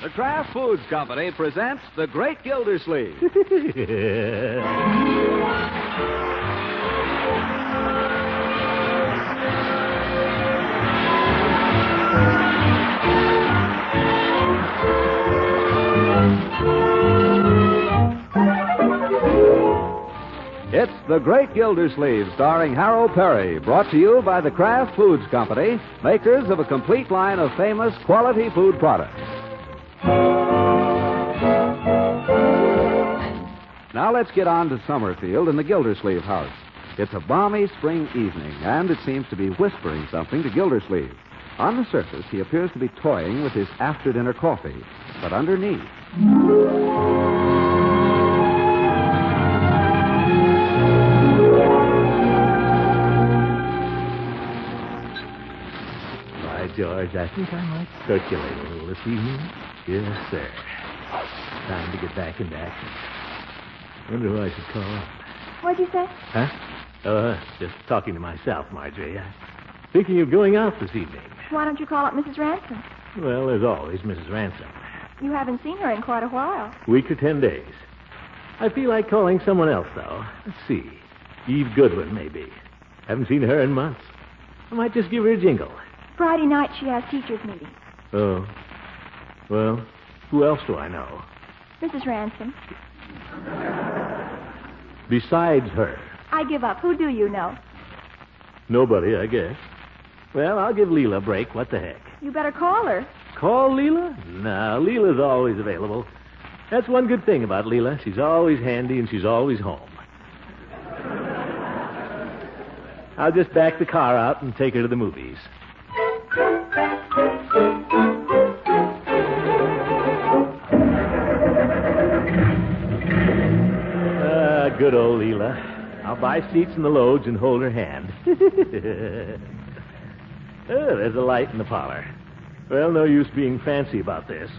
The Kraft Foods Company presents The Great Gildersleeve. It's The Great Gildersleeve, starring Harold Perry, brought to you by the Kraft Foods Company, makers of a complete line of famous quality food products. Now let's get on to Summerfield in the Gildersleeve house. It's a balmy spring evening, and it seems to be whispering something to Gildersleeve. On the surface, he appears to be toying with his after-dinner coffee, but underneath... George, I think I might circulate a little this evening. Yes, sir. Time to get back into action. Wonder who I should call up. What'd you say? Huh? Just talking to myself, Marjorie. I'm thinking of going out this evening. Why don't you call up Mrs. Ransom? Well, there's always Mrs. Ransom. You haven't seen her in quite a while. Week or 10 days. I feel like calling someone else, though. Let's see. Eve Goodwin, maybe. Haven't seen her in months. I might just give her a jingle. Friday night she has teachers' meeting. Oh. Well, who else do I know? Mrs. Ransom. Besides her? I give up. Who do you know? Nobody, I guess. Well, I'll give Leela a break. What the heck? You better call her. Call Leela? No, Leela's always available. That's one good thing about Leela. She's always handy and she's always home. I'll just back the car out and take her to the movies. Good old Leela. I'll buy seats in the loge and hold her hand. Oh, there's a light in the parlor. Well, no use being fancy about this.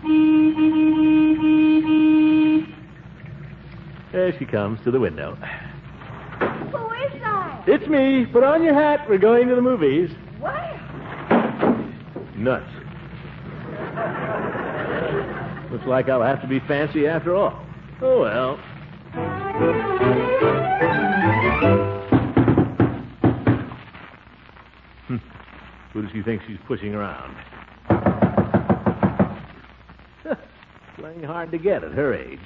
There she comes to the window. Who is that? It's me. Put on your hat. We're going to the movies. What? Nuts. Looks like I'll have to be fancy after all. Oh, well. Who does she think she's pushing around? Playing hard to get at her age.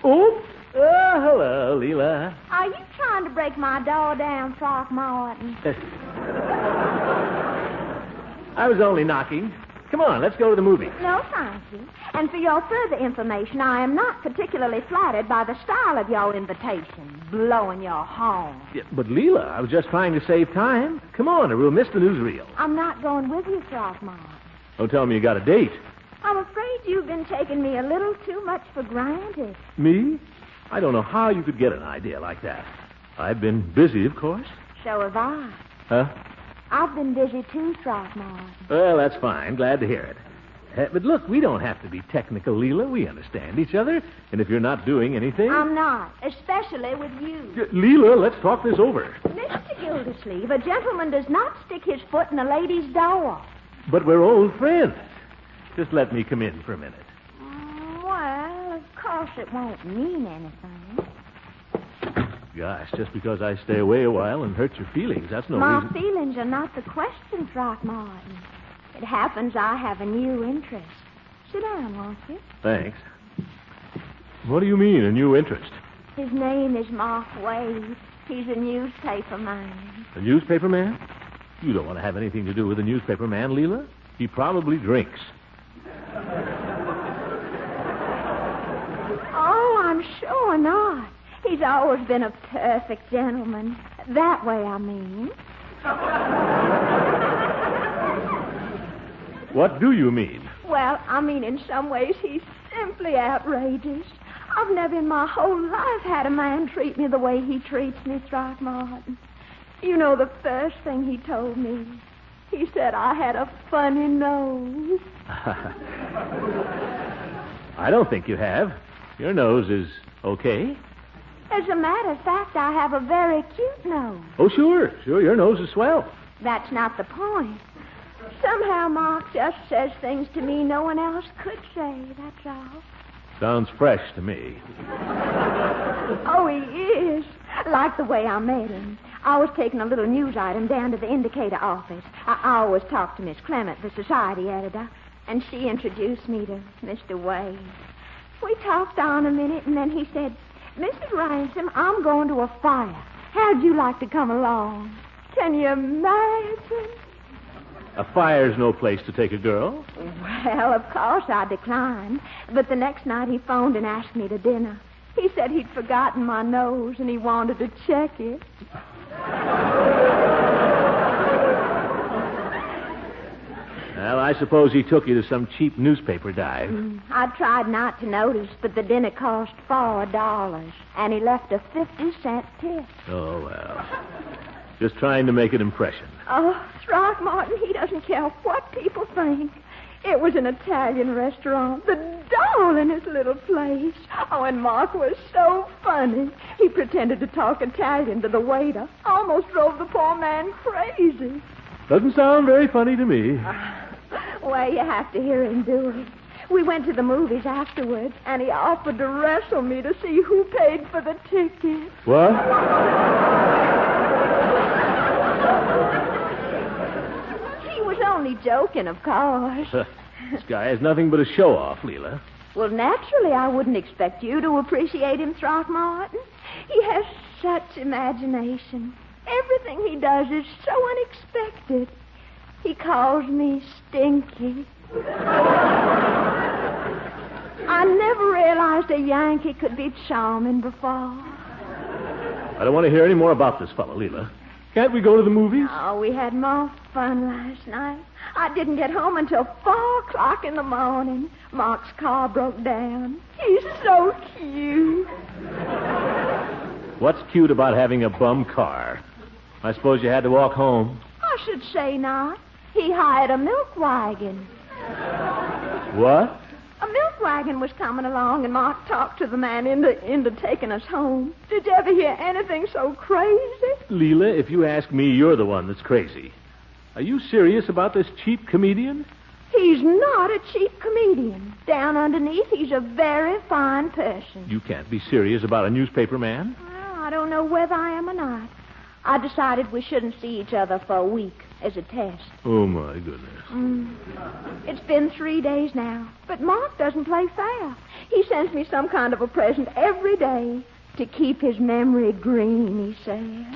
Oops. Oh, hello, Leela. Are you trying to break my door down, Throckmorton? I was only knocking. Come on, let's go to the movies. No, thank you. And for your further information, I am not particularly flattered by the style of your invitation, blowing your horn. Yeah, but, Leela, I was just trying to save time. Come on, or we'll miss the newsreel. I'm not going with you, Throckmorton. Don't tell me you got a date. I'm afraid you've been taking me a little too much for granted. Me? I don't know how you could get an idea like that. I've been busy, of course. So have I. Huh? I've been busy too, Throckmorton. Well, that's fine. Glad to hear it. But look, we don't have to be technical, Leela. We understand each other. And if you're not doing anything... I'm not, especially with you. Leela, let's talk this over. Mr. Gildersleeve, a gentleman does not stick his foot in a lady's door. But we're old friends. Just let me come in for a minute. Well, of course it won't mean anything. Gosh, just because I stay away a while and hurt your feelings, that's no My reason... feelings are not the question, Throckmorton. It happens I have a new interest. Sit down, won't you? Thanks. What do you mean, a new interest? His name is Mark Wade. He's a newspaper man. A newspaper man? You don't want to have anything to do with a newspaper man, Leela. He probably drinks. Oh, I'm sure not. He's always been a perfect gentleman. That way, I mean. What do you mean? Well, I mean, in some ways, he's simply outrageous. I've never in my whole life had a man treat me the way he treats me, Throckmorton. You know the first thing he told me? He said I had a funny nose. I don't think you have. Your nose is okay. As a matter of fact, I have a very cute nose. Oh, sure. Your nose is swell. That's not the point. Somehow Mark just says things to me no one else could say, that's all. Sounds fresh to me. Oh, he is. Like the way I met him. I was taking a little news item down to the indicator office. I always talk to Miss Clement, the society editor, and she introduced me to Mr. Wade. We talked on a minute, and then he said, Mrs. Ransom, I'm going to a fire. How'd you like to come along? Can you imagine? A fire's no place to take a girl. Well, of course I declined. But the next night he phoned and asked me to dinner. He said he'd forgotten my nose and he wanted to check it. Well, I suppose he took you to some cheap newspaper dive. I tried not to notice, but the dinner cost $4, and he left a 50-cent tip. Oh, well. Just trying to make an impression. Oh, Throckmorton, he doesn't care what people think. It was an Italian restaurant, the doll in his little place. Oh, and Mark was so funny. He pretended to talk Italian to the waiter. Almost drove the poor man crazy. Doesn't sound very funny to me. Well, you have to hear him do it. We went to the movies afterwards, and he offered to wrestle me to see who paid for the ticket. What? He was only joking, of course. This guy is nothing but a show-off, Leela. Well, naturally, I wouldn't expect you to appreciate him, Throckmorton. He has such imagination. Everything he does is so unexpected. He calls me Stinky. I never realized a Yankee could be charming before. I don't want to hear any more about this fellow, Leela. Can't we go to the movies? Oh, we had more fun last night. I didn't get home until 4 o'clock in the morning. Mark's car broke down. He's so cute. What's cute about having a bum car? I suppose you had to walk home. I should say not. He hired a milk wagon. What? A milk wagon was coming along, and Mark talked to the man into taking us home. Did you ever hear anything so crazy? Leela, if you ask me, you're the one that's crazy. Are you serious about this cheap comedian? He's not a cheap comedian. Down underneath, he's a very fine person. You can't be serious about a newspaper man. Well, I don't know whether I am or not. I decided we shouldn't see each other for a week as a test. Oh, my goodness. It's been 3 days now, but Mark doesn't play fair. He sends me some kind of a present every day to keep his memory green, he says.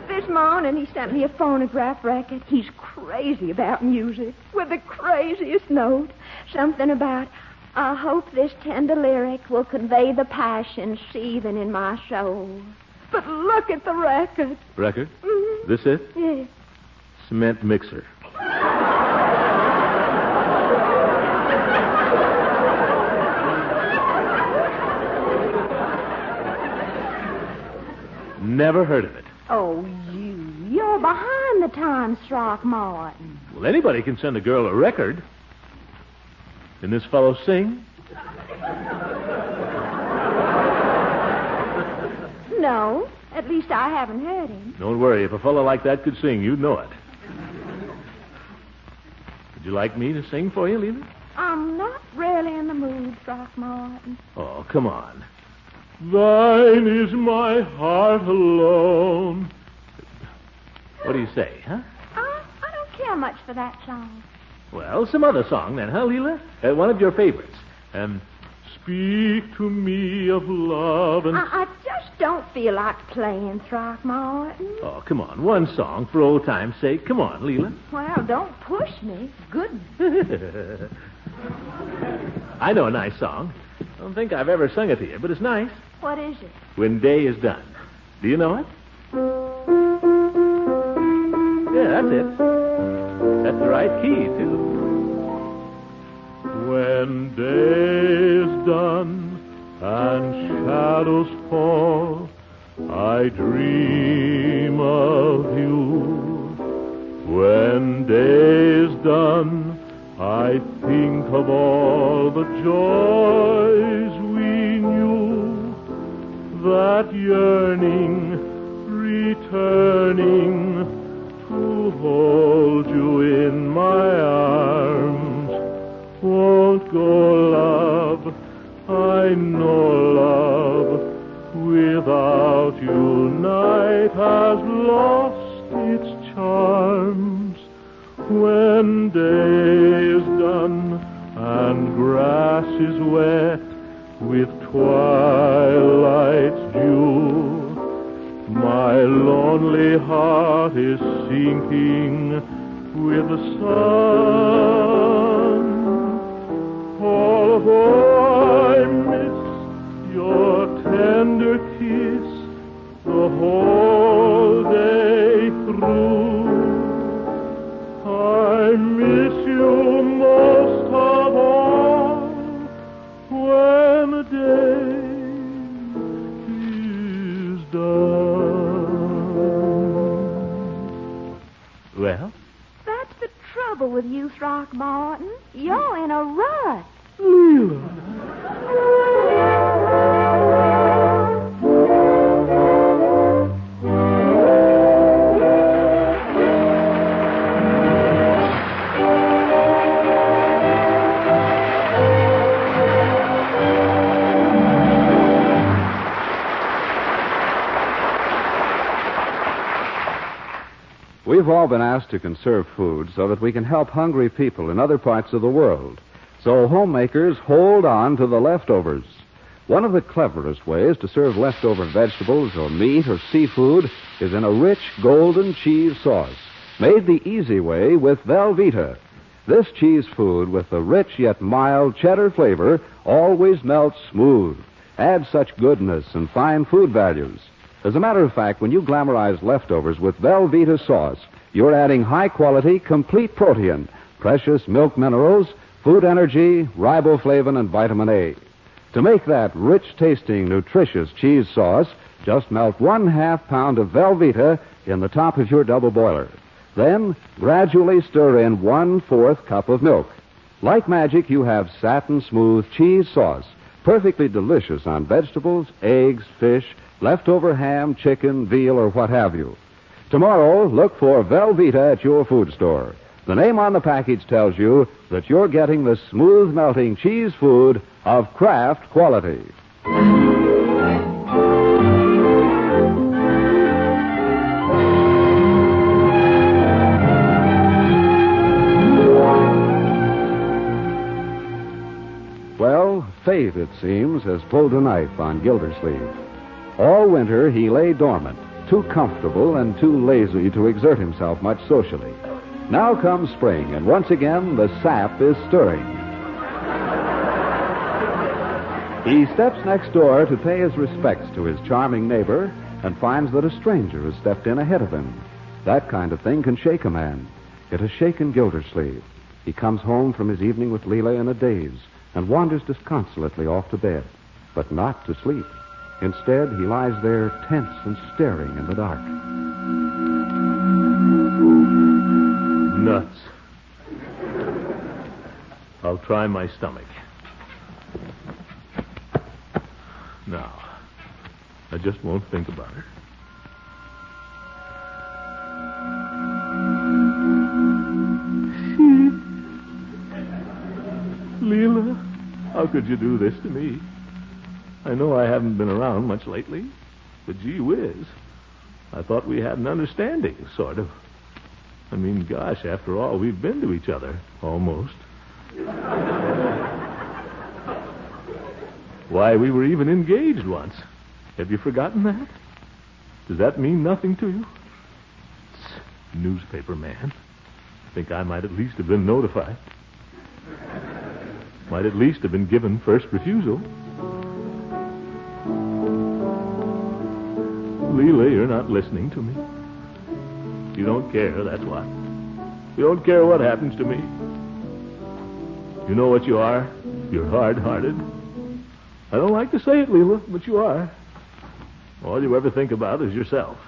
This morning he sent me a phonograph record. He's crazy about music, with the craziest note. Something about, I hope this tender lyric will convey the passion seething in my soul. But look at the record. Record? Mm-hmm. This it? Yes. Cement mixer. Never heard of it. Oh, you're behind the times, Throckmorton. Well, anybody can send a girl a record. Can this fellow sing? No, at least I haven't heard him. Don't worry. If a fellow like that could sing, you'd know it. Would you like me to sing for you, Leela? I'm not really in the mood, Throckmorton. Oh, come on. Thine is my heart alone. What do you say, huh? I don't care much for that song. Well, some other song then, huh, Leela? One of your favorites. Speak to me of love and... I just don't feel like playing, Throckmorton. Oh, come on. One song for old time's sake. Come on, Leela. Well, don't push me. Goodness. I know a nice song. I don't think I've ever sung it to you, but it's nice. What is it? When Day is Done. Do you know it? Yeah, that's it. That's the right key, too. When day is done and shadows fall, I dream of you. When day is done, I think of all the joys we knew. That yearning returning to hold you in my arms. Won't go, love, I know, love, without you night has lost its charms. When day is done and grass is wet with twilight's dew, my lonely heart is sinking with the sun. Although I miss your tender kiss the whole day through, I miss you most of all when the day is done. Well? That's the trouble with you, Throckmorton. You're in a rut. Leela. We've all been asked to conserve food so that we can help hungry people in other parts of the world. So homemakers hold on to the leftovers. One of the cleverest ways to serve leftover vegetables or meat or seafood is in a rich golden cheese sauce, made the easy way with Velveeta. This cheese food with the rich yet mild cheddar flavor always melts smooth, adds such goodness and fine food values. As a matter of fact, when you glamorize leftovers with Velveeta sauce, you're adding high-quality, complete protein, precious milk minerals, food energy, riboflavin, and vitamin A. To make that rich-tasting, nutritious cheese sauce, just melt 1/2 pound of Velveeta in the top of your double boiler. Then, gradually stir in 1/4 cup of milk. Like magic, you have satin-smooth cheese sauce, perfectly delicious on vegetables, eggs, fish, leftover ham, chicken, veal, or what have you. Tomorrow, look for Velveeta at your food store. The name on the package tells you that you're getting the smooth-melting cheese food of Kraft quality. Well, fate, it seems, has pulled a knife on Gildersleeve. All winter, he lay dormant, too comfortable and too lazy to exert himself much socially. Now comes spring, and once again, the sap is stirring. He steps next door to pay his respects to his charming neighbor and finds that a stranger has stepped in ahead of him. That kind of thing can shake a man. It has shaken Gildersleeve. He comes home from his evening with Leila in a daze and wanders disconsolately off to bed, but not to sleep. Instead, he lies there tense and staring in the dark. Nuts. I'll try my stomach. Now, I just won't think about her. Leela, how could you do this to me? I know I haven't been around much lately, but gee whiz, I thought we had an understanding, sort of. I mean, gosh, after all, we've been to each other, almost. Why, we were even engaged once. Have you forgotten that? Does that mean nothing to you? Newspaper man. I think I might at least have been notified. Might at least have been given first refusal. Leela, you're not listening to me. You don't care, that's why. You don't care what happens to me. You know what you are? You're hard-hearted. I don't like to say it, Leela, but you are. All you ever think about is yourself.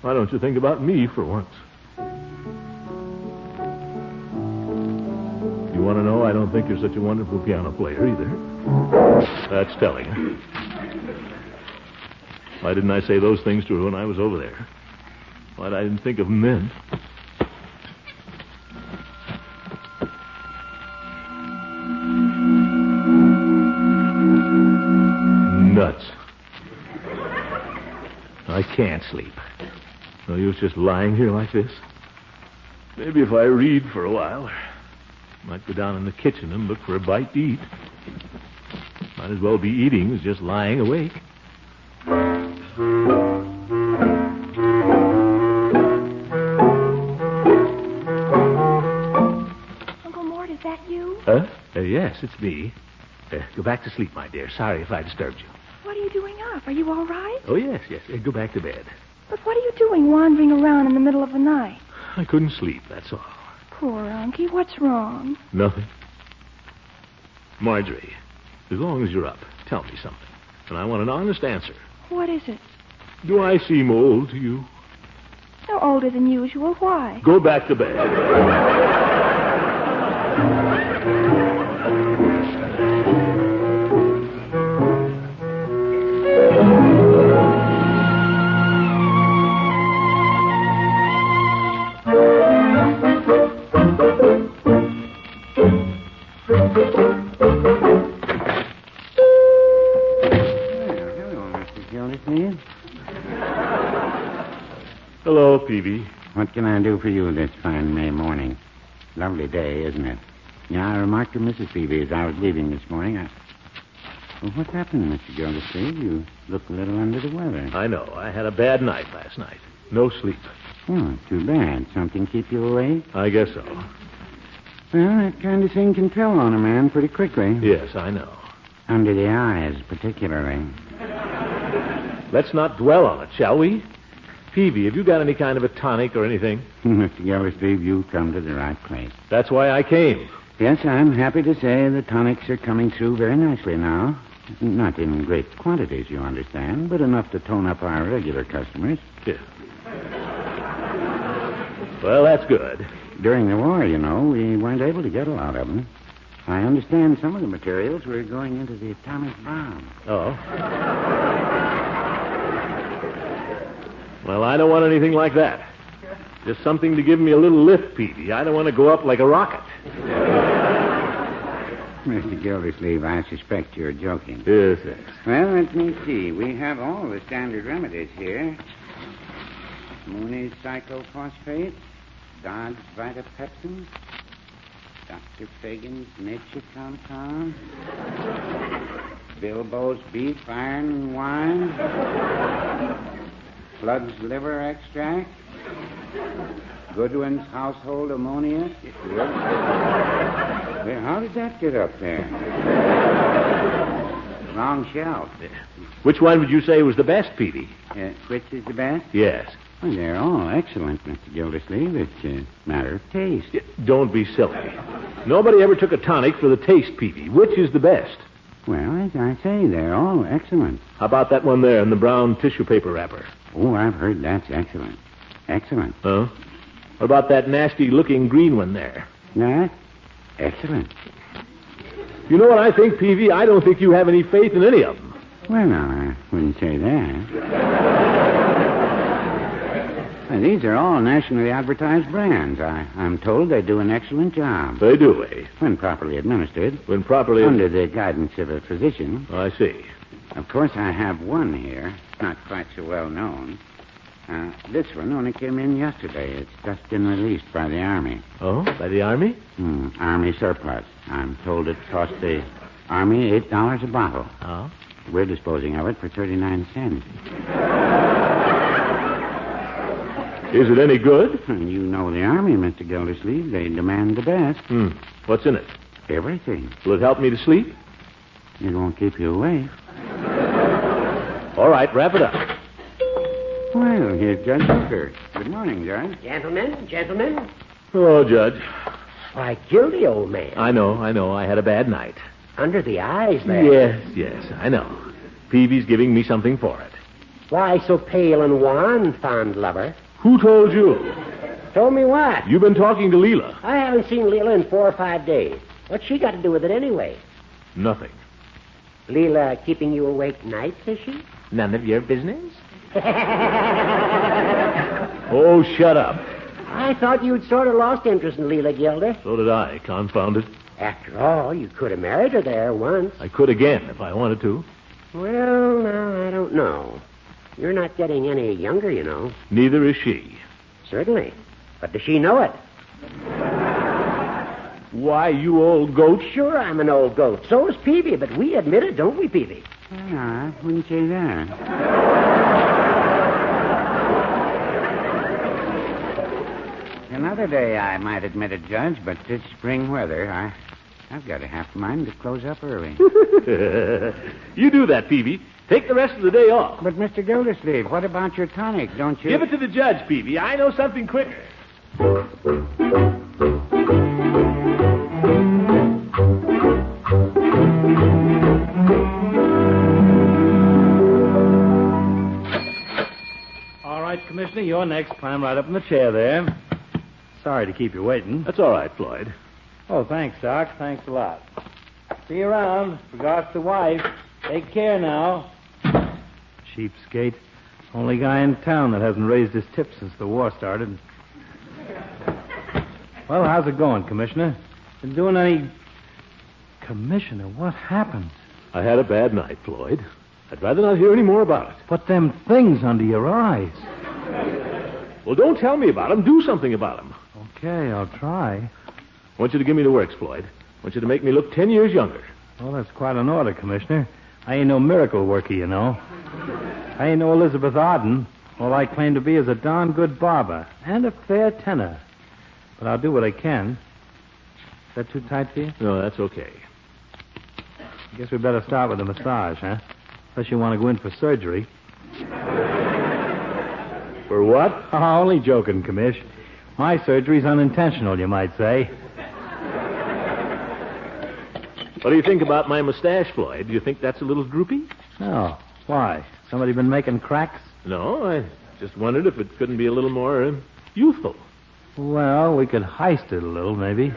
Why don't you think about me for once? You want to know, I don't think you're such a wonderful piano player either. That's telling. Why didn't I say those things to her when I was over there? Why I didn't think of them then? Nuts. I can't sleep. No use just lying here like this. Maybe if I read for a while, I might go down in the kitchen and look for a bite to eat. Might as well be eating as just lying awake. Uncle Mort, is that you? Huh? Yes, it's me. Go back to sleep, my dear. Sorry if I disturbed you. What are you doing up? Are you all right? Oh, yes. Go back to bed. But what are you doing wandering around in the middle of the night? I couldn't sleep, that's all. Poor Unky, what's wrong? Nothing. Marjorie, as long as you're up, tell me something. And I want an honest answer. What is it? Do I seem old to you? No older than usual. Why? Go back to bed. Hello, Peavy. What can I do for you this fine May morning? Lovely day, isn't it? Yeah, I remarked to Mrs. Peavy as I was leaving this morning. Well, what happened, Mr. Gildersleeve? You look a little under the weather. I know. I had a bad night last night. No sleep. Oh, too bad. Something keep you awake? I guess so. Well, that kind of thing can tell on a man pretty quickly. Yes, I know. Under the eyes, particularly. Let's not dwell on it, shall we? Peavy, have you got any kind of a tonic or anything? Mr. Gildersleeve, you've come to the right place. That's why I came. Yes, I'm happy to say the tonics are coming through very nicely now. Not in great quantities, you understand, but enough to tone up our regular customers. Yeah. Well, that's good. During the war, you know, we weren't able to get a lot of them. I understand some of the materials were going into the atomic bomb. Oh. Well, I don't want anything like that. Just something to give me a little lift, Peavy. I don't want to go up like a rocket. Mr. Gildersleeve, I suspect you're joking. Yes. Well, let me see. We have all the standard remedies here. Mooney's cyclophosphate, Dodd's vitapepsin, Dr. Fagan's nature compound, Bilbo's beef, iron, and wine, Flood's liver extract, Goodwin's household ammonia. Well, how did that get up there? Wrong shelf. Which one would you say was the best, Peavy? Which is the best? Yes. Well, they're all excellent, Mr. Gildersleeve. It's a matter of taste. Don't be silly. Nobody ever took a tonic for the taste, Peavy. Which is the best? Well, as I say, they're all excellent. How about that one there in the brown tissue paper wrapper? Oh, I've heard that's excellent. Excellent. Huh? What about that nasty-looking green one there? That? Excellent. You know what I think, Peavy? I don't think you have any faith in any of them. Well, no, I wouldn't say that. Well, these are all nationally advertised brands. I'm told they do an excellent job. They do, eh? When properly administered. When properly... Under the guidance of a physician. Oh, I see. Of course, I have one here. Not quite so well known. This one only came in yesterday. It's just been released by the Army. Oh, by the Army? Army surplus. I'm told it cost the Army $8 a bottle. Oh? We're disposing of it for 39 cents. Is it any good? You know the Army, Mr. Gildersleeve. They demand the best. What's in it? Everything. Will it help me to sleep? It won't keep you awake. All right, wrap it up. Well, here's Judge Hooker. Good morning, Judge. Gentlemen. Hello, Judge. Why, Gildy, old man. I know. I had a bad night. Under the eyes there. Yes, I know. Peavy's giving me something for it. Why so pale and wan, fond lover? Who told you? Told me what? You've been talking to Leela. I haven't seen Leila in 4 or 5 days. What's she got to do with it anyway? Nothing. Leila keeping you awake nights, is she? None of your business? Oh, shut up. I thought you'd sort of lost interest in Leela, Gildy. So did I, confound it. After all, you could have married her there once. I could again if I wanted to. Well, now, I don't know. You're not getting any younger, you know. Neither is she. Certainly. But does she know it? Why, you old goat. Sure, I'm an old goat. So is Peavy, but we admit it, don't we, Peavy? No, I wouldn't say that. Another day I might admit it, Judge, but this spring weather, I've got a half mind to close up early. You do that, Peavy. Take the rest of the day off. But, Mr. Gildersleeve, what about your tonic? Don't you... Give it to the judge, Peavy. I know something quicker. All right, Commissioner, you're next. Climb right up in the chair there. Sorry to keep you waiting. That's all right, Floyd. Oh, thanks, Doc. Thanks a lot. See you around. Regards to wife. Take care now. Cheapskate. Only guy in town that hasn't raised his tip since the war started. Well, how's it going, Commissioner? Been doing any... Commissioner, what happened? I had a bad night, Floyd. I'd rather not hear any more about it. But them things under your eyes. Well, don't tell me about them. Do something about them. Okay, I'll try. I want you to give me the works, Floyd. I want you to make me look 10 years younger. Well, that's quite an order, Commissioner. I ain't no miracle worker, you know. I ain't no Elizabeth Arden. All I claim to be is a darn good barber and a fair tenor. But I'll do what I can. Is that too tight for you? No, that's okay. I guess we better start with the massage, huh? Unless you want to go in for surgery. For what? Oh, only joking, Commish. My surgery's unintentional, you might say. What do you think about my mustache, Floyd? Do you think that's a little droopy? No. Why? Somebody been making cracks? No, I just wondered if it couldn't be a little more youthful. Well, we could heist it a little, maybe.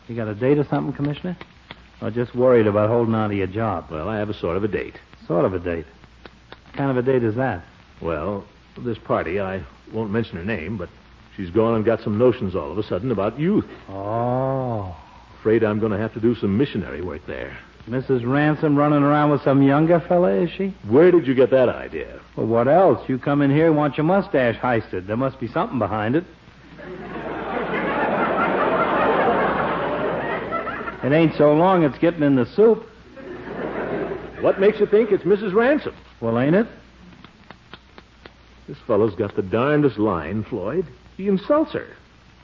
You got a date or something, Commissioner? Or just worried about holding on to your job? Well, I have a sort of a date. Sort of a date. What kind of a date is that? Well, this party, I won't mention her name, but she's gone and got some notions all of a sudden about youth. Oh. Afraid I'm going to have to do some missionary work there. Mrs. Ransom running around with some younger fella, is she? Where did you get that idea? Well, what else? You come in here and want your mustache heisted. There must be something behind it. It ain't so long it's getting in the soup. What makes you think it's Mrs. Ransom? Well, ain't it? This fellow's got the darndest line, Floyd. He insults her.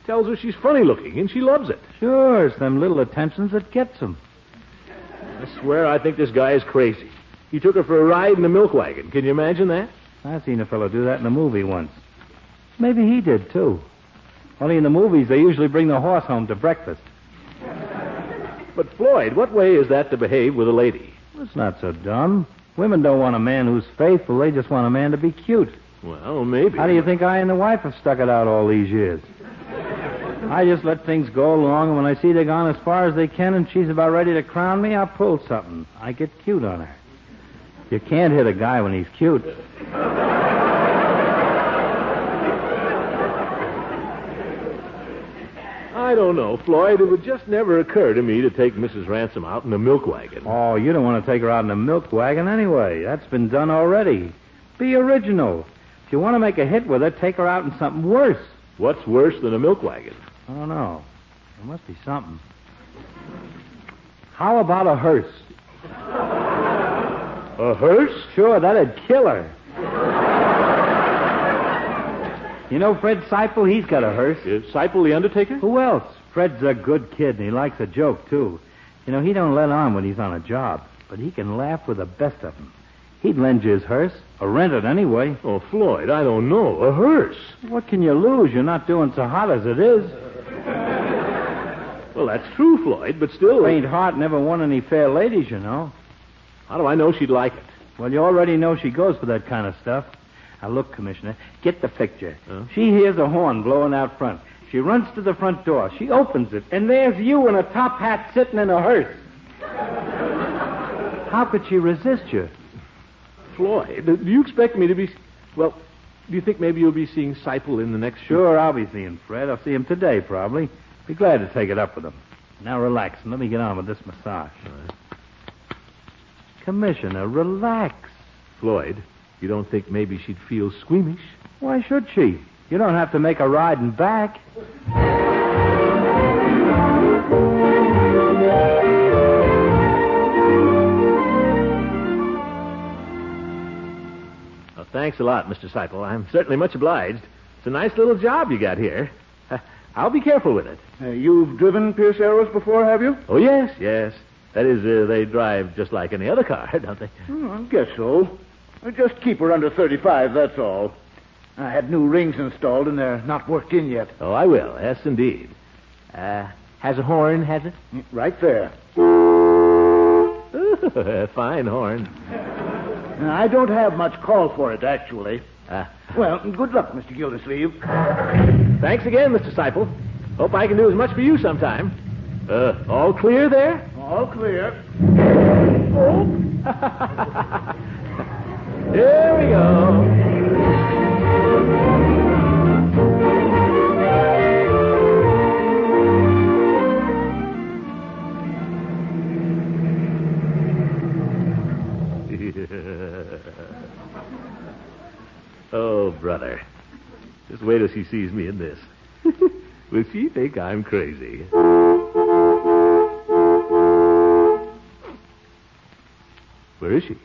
Tells her she's funny looking, and she loves it. Sure, it's them little attentions that gets him. I swear I think this guy is crazy. He took her for a ride in a milk wagon. Can you imagine that? I seen a fellow do that in a movie once. Maybe he did, too. Only in the movies, they usually bring the horse home to breakfast. But, Floyd, what way is that to behave with a lady? It's not so dumb. Women don't want a man who's faithful. They just want a man to be cute. Well, maybe. How do you think I and the wife have stuck it out all these years? I just let things go along, and when I see they've gone as far as they can and she's about ready to crown me, I pull something. I get cute on her. You can't hit a guy when he's cute. I don't know, Floyd. It would just never occur to me to take Mrs. Ransom out in a milk wagon. Oh, you don't want to take her out in a milk wagon anyway. That's been done already. Be original. If you want to make a hit with her, take her out in something worse. What's worse than a milk wagon? I don't know. There must be something. How about a hearse? A hearse? Sure, that'd kill her. You know Fred Seipel? He's got a hearse. Is Seipel the undertaker? Who else? Fred's a good kid, and he likes a joke, too. You know, he don't let on when he's on a job, but he can laugh with the best of them. He'd lend you his hearse, or rent it anyway. Oh, Floyd, I don't know. A hearse? What can you lose? You're not doing so hot as it is. Well, that's true, Floyd, but still... Faint heart never won any fair ladies, you know. How do I know she'd like it? Well, you already know she goes for that kind of stuff. Now, look, Commissioner, get the picture. Huh? She hears a horn blowing out front. She runs to the front door. She opens it, and there's you in a top hat sitting in a hearse. How could she resist you? Floyd, do you expect me to be... Well, do you think maybe you'll be seeing Seipel in the next... Sure, I'll be seeing Fred. I'll see him today, probably. Be glad to take it up with him. Now relax and let me get on with this massage. Commissioner, relax. Floyd, you don't think maybe she'd feel squeamish? Why should she? You don't have to make her ride and back. Well, thanks a lot, Mr. Seipel. I'm certainly much obliged. It's a nice little job you got here. I'll be careful with it. You've driven Pierce Arrows before, have you? Oh, yes. That is, they drive just like any other car, don't they? I guess so. Just keep her under 35, that's all. I had new rings installed, and they're not worked in yet. Oh, I will. Yes, indeed. Has a horn, has it? Right there. Fine horn. I don't have much call for it, actually. Well, good luck, Mr. Gildersleeve. Thanks again, Mr. Seipel. Hope I can do as much for you sometime. All clear there? All clear. Oh. Here we go. Oh, brother. Just wait till she sees me in this. Will she think I'm crazy? Where is she?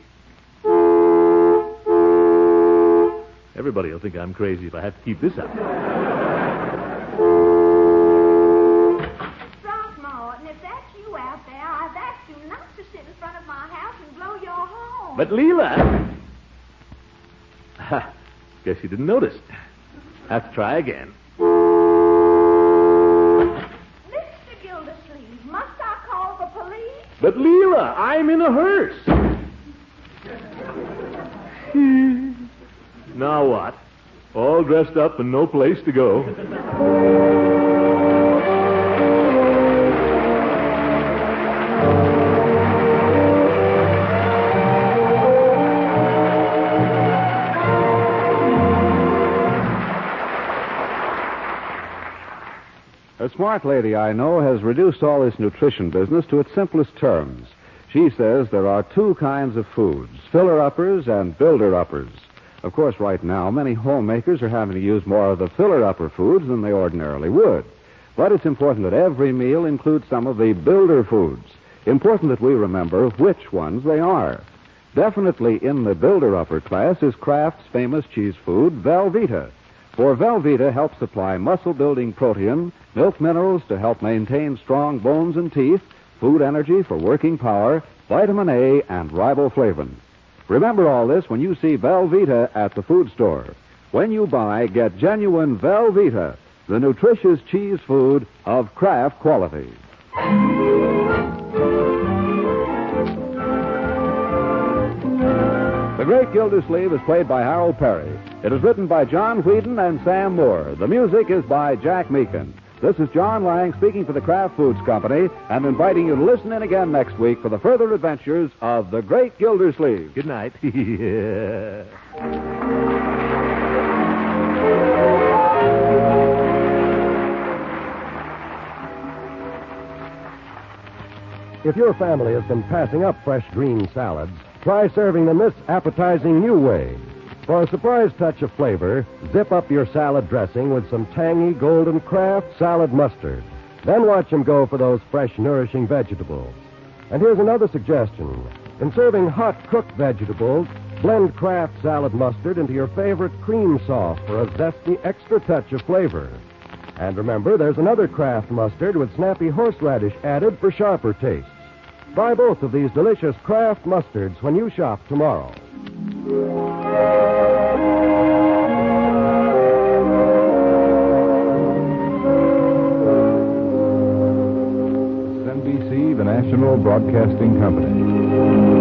Everybody will think I'm crazy if I have to keep this up. Throckmorton, if that's you out there, I've asked you not to sit in front of my house and blow your horn. But Leela... Guess you didn't notice. Have to try again. Mr. Gildersleeve, must I call the police? But Leela, I'm in a hearse. Now what? All dressed up and no place to go. A smart lady I know has reduced all this nutrition business to its simplest terms. She says there are two kinds of foods, filler-uppers and builder-uppers. Of course, right now, many homemakers are having to use more of the filler-upper foods than they ordinarily would. But it's important that every meal includes some of the builder foods. Important that we remember which ones they are. Definitely in the builder-upper class is Kraft's famous cheese food, Velveeta. For Velveeta helps supply muscle-building protein, milk minerals to help maintain strong bones and teeth, food energy for working power, vitamin A, and riboflavin. Remember all this when you see Velveeta at the food store. When you buy, get genuine Velveeta, the nutritious cheese food of Kraft quality. The Great Gildersleeve is played by Harold Perry. It is written by John Whedon and Sam Moore. The music is by Jack Meakin. This is John Lang speaking for the Kraft Foods Company and inviting you to listen in again next week for the further adventures of the Great Gildersleeve. Good night. If your family has been passing up fresh green salads, try serving them this appetizing new way. For a surprise touch of flavor, zip up your salad dressing with some tangy golden Kraft salad mustard. Then watch them go for those fresh, nourishing vegetables. And here's another suggestion. In serving hot, cooked vegetables, blend Kraft salad mustard into your favorite cream sauce for a zesty extra touch of flavor. And remember, there's another Kraft mustard with snappy horseradish added for sharper tastes. Buy both of these delicious Kraft mustards when you shop tomorrow. NBC, the National Broadcasting Company.